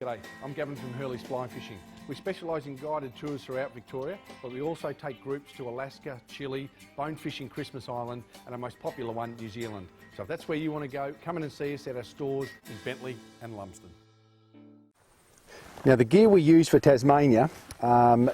G'day, I'm Gavin from Hurley's Fly Fishing. We specialise in guided tours throughout Victoria, but we also take groups to Alaska, Chile, bone fishing Christmas Island, and our most popular one, New Zealand. So if that's where you want to go, come in and see us at our stores in Bentley and Lumsden. Now the gear we use for Tasmania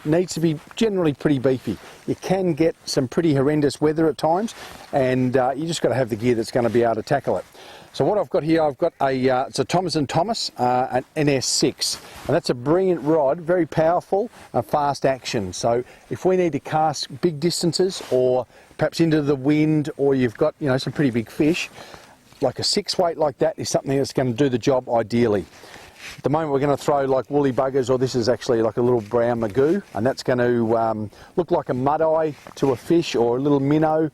needs to be generally pretty beefy. You can get some pretty horrendous weather at times, and you just got to have the gear that's going to be able to tackle it. So what I've got here, I've got it's a Thomas & Thomas, an NS6, and that's a brilliant rod, very powerful, fast action. So if we need to cast big distances, or perhaps into the wind, or you've got some pretty big fish, like a 6 weight like that is something that's going to do the job ideally. At the moment we're going to throw like woolly buggers, or this is actually like a little brown magoo, and that's going to look like a mud eye to a fish, or a little minnow,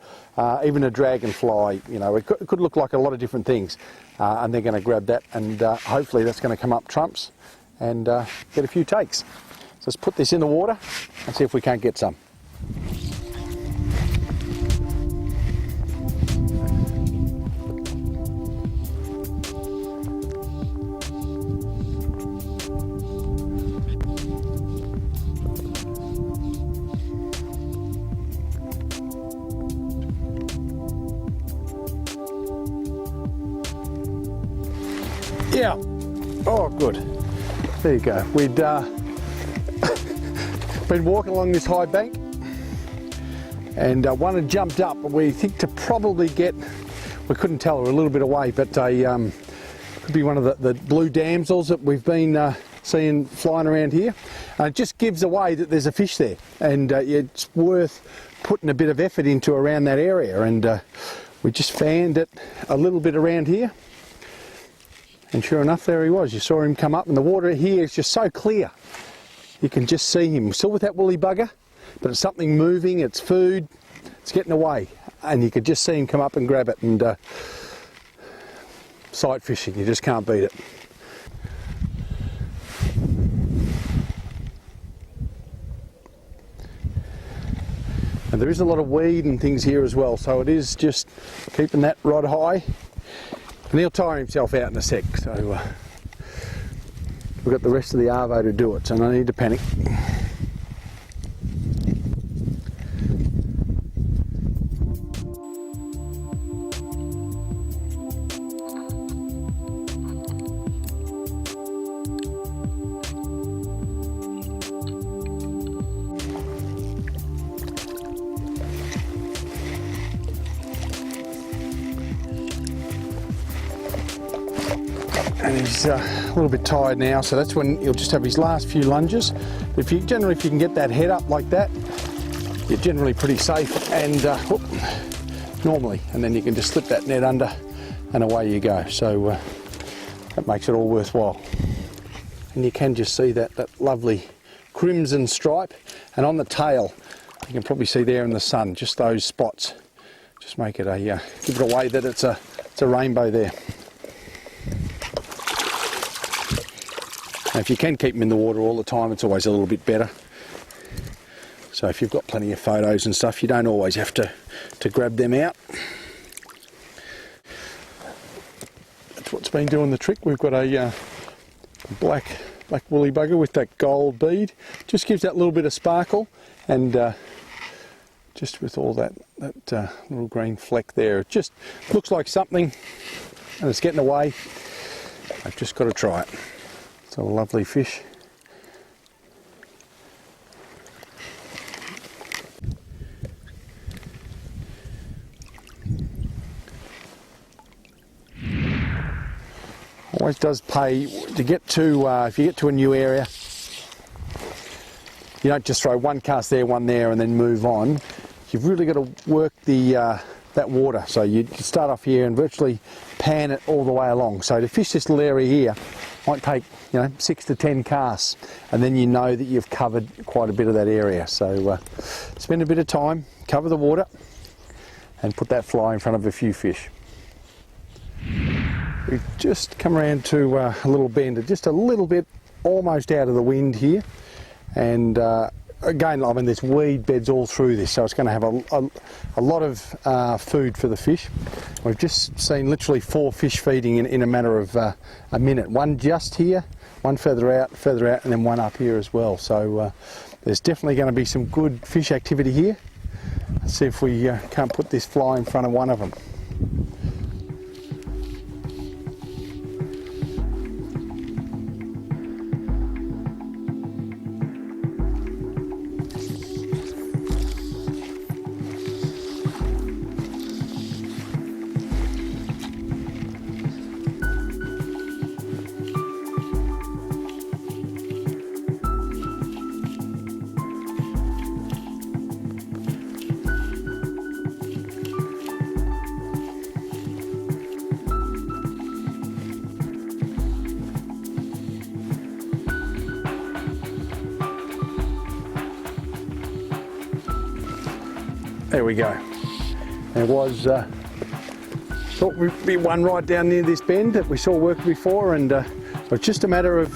even a dragonfly. It could look like a lot of different things, and they're going to grab that, and hopefully that's going to come up trumps and get a few takes. So let's put this in the water and see if we can't get some. Yeah, oh good, there you go. We'd been walking along this high bank, and one had jumped up, and we think to probably get, we couldn't tell, her a little bit away, but could be one of the blue damsels that we've been seeing flying around here. It just gives away that there's a fish there, and it's worth putting a bit of effort into around that area, and we just fanned it a little bit around here. And sure enough, there he was. You saw him come up, and the water here is just so clear. You can just see him. Still with that woolly bugger, but it's something moving, it's food, it's getting away. And you could just see him come up and grab it, and sight fishing, you just can't beat it. And there is a lot of weed and things here as well, so it is just keeping that rod high. And he'll tire himself out in a sec, so we've got the rest of the arvo to do it, so no need to panic. And he's a little bit tired now, so that's when he'll just have his last few lunges. But if you can get that head up like that, you're generally pretty safe, and normally, and then you can just slip that net under and away you go. So that makes it all worthwhile. And you can just see that lovely crimson stripe, and on the tail you can probably see there in the sun, just those spots just make it give it away that it's a rainbow there. Now, if you can keep them in the water all the time, it's always a little bit better. So if you've got plenty of photos and stuff, you don't always have to grab them out. That's what's been doing the trick. We've got a black woolly bugger with that gold bead. Just gives that little bit of sparkle, and just with all that little green fleck there, it just looks like something, and it's getting away. I've just got to try it. It's a lovely fish. Always does pay to get to, if you get to a new area, you don't just throw one cast there, one there, and then move on. You've really got to work that water. So you start off here and virtually pan it all the way along. So to fish this little area here might take 6 to 10 casts, and then you know that you've covered quite a bit of that area. So spend a bit of time, cover the water, and put that fly in front of a few fish. We've just come around to a little bend, just a little bit almost out of the wind here, and again, I mean, there's weed beds all through this, so it's going to have a lot of food for the fish. We've just seen literally 4 fish feeding in a matter of a minute. One just here, one further out, and then one up here as well. So there's definitely going to be some good fish activity here. Let's see if we can't put this fly in front of one of them. There we go. There was, thought we'd be one right down near this bend that we saw work before, and it's just a matter of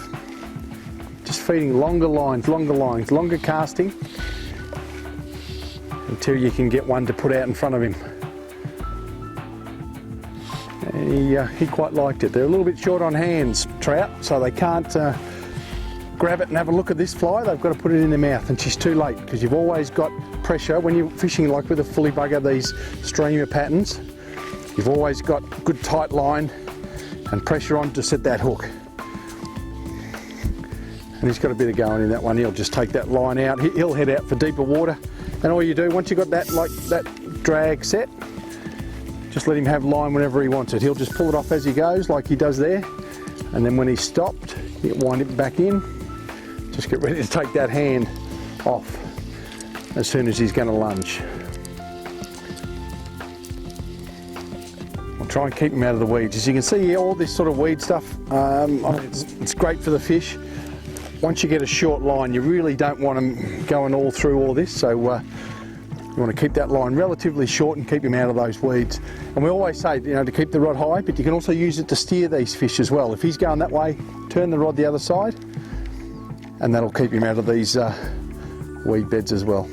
just feeding longer lines, longer casting, until you can get one to put out in front of him. And he quite liked it. They're a little bit short on hands, trout, so they can't grab it and have a look at this fly. They've got to put it in their mouth, and she's too late, because you've always got pressure when you're fishing like with a fully bugger, these streamer patterns. You've always got good tight line and pressure on to set that hook. And he's got a bit of going in that one. He'll just take that line out. He'll head out for deeper water, and all you do once you've got that, like that drag set, just let him have line whenever he wants it. He'll just pull it off as he goes, like he does there, and then when he's stopped, you wind it back in. Just get ready to take that hand off as soon as he's going to lunge. I'll try and keep him out of the weeds. As you can see, all this sort of weed stuff, it's great for the fish. Once you get a short line, you really don't want them going all through all this, so you want to keep that line relatively short and keep him out of those weeds. And we always say, you know, to keep the rod high, but you can also use it to steer these fish as well. If he's going that way, turn the rod the other side, and that'll keep him out of these weed beds as well.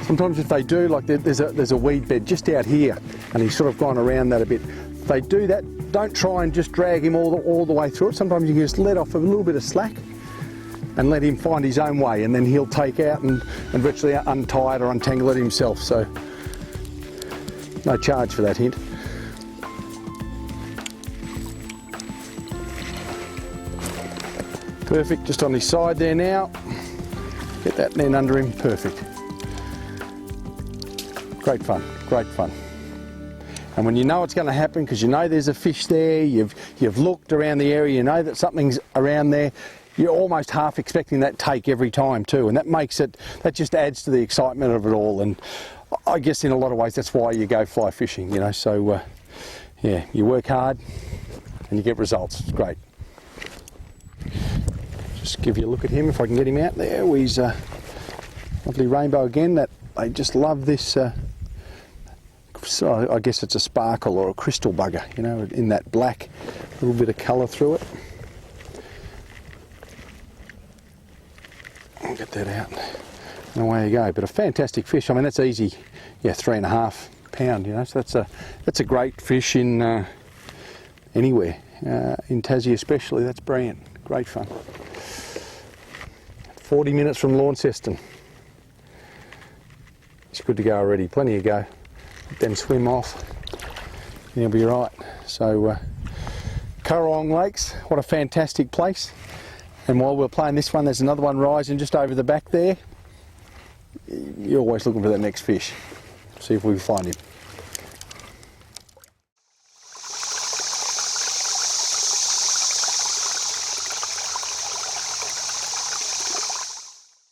Sometimes if they do, like there's a weed bed just out here, and he's sort of gone around that a bit. If they do that, don't try and just drag him all the way through it. Sometimes you can just let off a little bit of slack and let him find his own way, and then he'll take out and virtually untie it or untangle it himself. So no charge for that hint. Perfect, just on his side there now. Get that net under him, perfect. Great fun, great fun. And when you know it's going to happen, because you know there's a fish there, you've looked around the area, you know that something's around there, you're almost half expecting that take every time too, and that makes it, that just adds to the excitement of it all. And I guess in a lot of ways that's why you go fly fishing, you know. So yeah, you work hard and you get results. It's great. Just give you a look at him if I can get him out there. Oh, he's a lovely rainbow again. That they just love this. So I guess it's a sparkle or a crystal bugger, you know, in that black, little bit of colour through it. I'll get that out, and away you go. But a fantastic fish. I mean, that's easy, yeah, 3.5 pound, you know. So that's a great fish in anywhere, in Tassie especially. That's brilliant, great fun. 40 minutes from Launceston. It's good to go already. Plenty to go. Let them swim off, and you'll be right. So Currawong Lakes, what a fantastic place. And while we're playing this one, there's another one rising just over the back there. You're always looking for that next fish. See if we can find him.